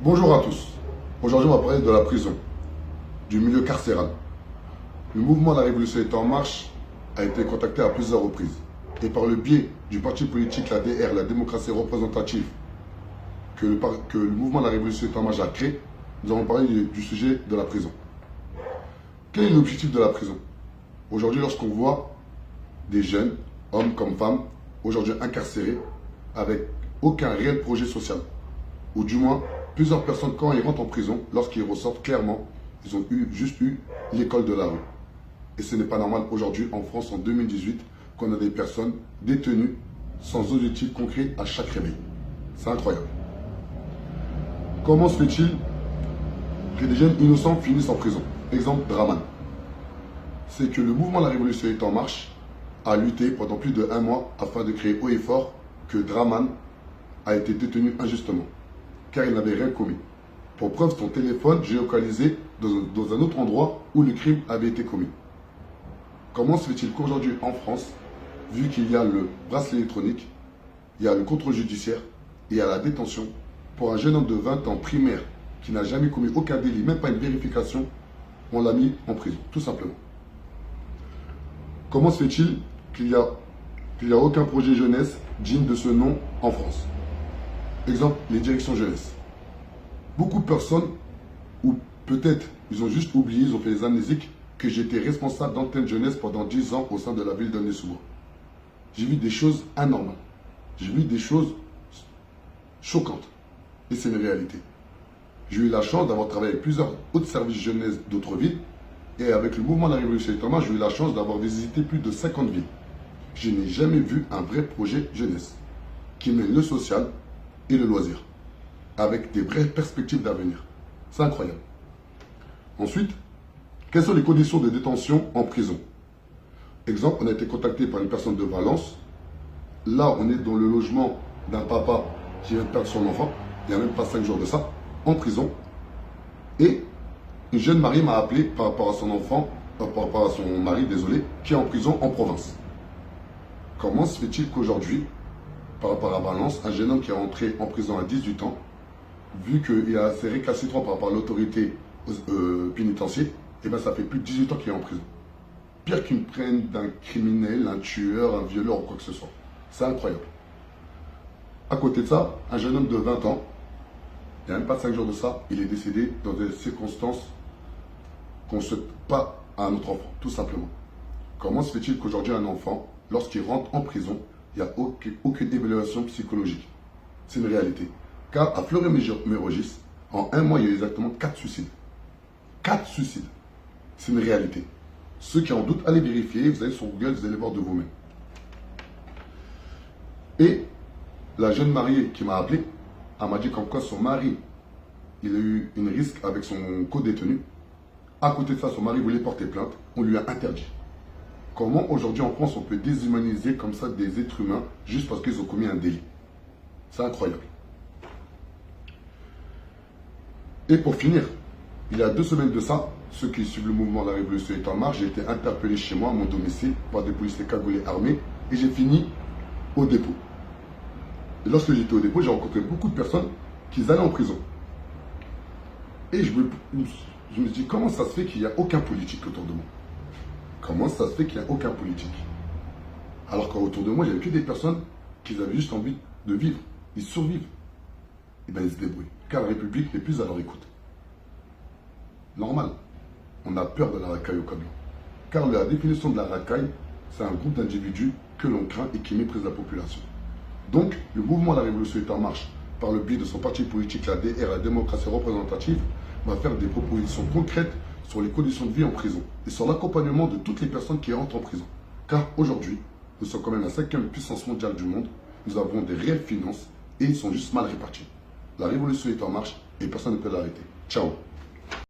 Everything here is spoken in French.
Bonjour à tous. Aujourd'hui, on va parler de la prison, du milieu carcéral. Le mouvement de la Révolution est en marche a été contacté à plusieurs reprises. Et par le biais du parti politique, la DR, la démocratie représentative, que le mouvement de la Révolution est en marche a créé, nous allons parler du sujet de la prison. Quel est l'objectif de la prison? Aujourd'hui, lorsqu'on voit des jeunes, hommes comme femmes, aujourd'hui incarcérés, avec aucun réel projet social, ou du moins, plusieurs personnes, quand ils rentrent en prison, lorsqu'ils ressortent, clairement, ils ont juste eu l'école de la rue. Et ce n'est pas normal aujourd'hui, en France, en 2018, qu'on a des personnes détenues sans objectif concret à chaque réveil. C'est incroyable. Comment se fait-il que des jeunes innocents finissent en prison? Exemple, Draman. C'est que le mouvement de la Révolution est en marche a lutté pendant plus de 1 mois afin de créer haut et fort que Draman a été détenu injustement, car il n'avait rien commis. Pour preuve, son téléphone géolocalisé dans un autre endroit où le crime avait été commis. Comment se fait-il qu'aujourd'hui en France, vu qu'il y a le bracelet électronique, il y a le contrôle judiciaire et il y a la détention, pour un jeune homme de 20 ans primaire qui n'a jamais commis aucun délit, même pas une vérification, on l'a mis en prison, tout simplement. Comment se fait-il qu'il n'y a aucun projet jeunesse digne de ce nom en France? Exemple, les directions jeunesse. Beaucoup de personnes, ou peut-être ils ont juste oublié, ils ont fait les amnésiques, que j'étais responsable d'antenne jeunesse pendant 10 ans au sein de la ville d'Aulnay-sous-Bois. J'ai vu des choses anormales. J'ai vu des choses choquantes. Et c'est une réalité. J'ai eu la chance d'avoir travaillé avec plusieurs autres services jeunesse d'autres villes. Et avec le mouvement de la Révolution et j'ai eu la chance d'avoir visité plus de 50 villes. Je n'ai jamais vu un vrai projet jeunesse qui mêle le social et le loisir, avec des vraies perspectives d'avenir. C'est incroyable. Ensuite, quelles sont les conditions de détention en prison? Exemple, on a été contacté par une personne de Valence. Là, on est dans le logement d'un papa qui vient de perdre son enfant, il n'y a même pas 5 jours de ça, en prison. Et une jeune mariée m'a appelé par rapport à son enfant, par rapport à son mari, désolé, qui est en prison en province. Comment se fait-il qu'aujourd'hui, par rapport à Valence, un jeune homme qui est rentré en prison à 18 ans, vu qu'il a assez récalcitrant par rapport à l'autorité pénitentiaire, et bien ça fait plus de 18 ans qu'il est en prison. Pire qu'ils me prennent d'un criminel, un tueur, un violeur ou quoi que ce soit. C'est incroyable. À côté de ça, un jeune homme de 20 ans, il n'y a même pas 5 jours de ça, il est décédé dans des circonstances qu'on ne souhaite pas à un autre enfant, tout simplement. Comment se fait-il qu'aujourd'hui un enfant, lorsqu'il rentre en prison, il n'y a aucune évaluation psychologique? C'est une réalité. Car à Fleury-Mérogis, en 1 mois, il y a eu exactement 4 suicides. 4 suicides. C'est une réalité. Ceux qui en doutent, allez vérifier, vous allez sur Google, vous allez voir de vous-même. Et la jeune mariée qui m'a appelé, elle m'a dit qu'en quoi son mari, il a eu une risque avec son co-détenu. À côté de ça, son mari voulait porter plainte, on lui a interdit. Comment aujourd'hui en France on peut déshumaniser comme ça des êtres humains juste parce qu'ils ont commis un délit? C'est incroyable. Et pour finir, il y a 2 semaines de ça, ceux qui suivent le mouvement de la Révolution est en marche, j'ai été interpellé chez moi, à mon domicile, par des policiers cagoulés armés, et j'ai fini au dépôt. Et lorsque j'étais au dépôt, j'ai rencontré beaucoup de personnes qui allaient en prison. Et je me dis, comment ça se fait qu'il n'y a aucun politique autour de moi? Comment ça se fait qu'il n'y a aucun politique? Alors qu'autour de moi, il n'y avait que des personnes qui avaient juste envie de vivre. Ils survivent. Et bien ils se débrouillent. Car la République n'est plus à leur écoute. Normal. On a peur de la racaille au Cablan. Car la définition de la racaille, c'est un groupe d'individus que l'on craint et qui méprise la population. Donc, le mouvement de la Révolution est en marche par le biais de son parti politique, la DR, la démocratie représentative, va faire des propositions concrètes sur les conditions de vie en prison et sur l'accompagnement de toutes les personnes qui rentrent en prison. Car aujourd'hui, nous sommes quand même la 5e puissance mondiale du monde, nous avons des réelles finances et ils sont juste mal répartis. La révolution est en marche et personne ne peut l'arrêter. Ciao.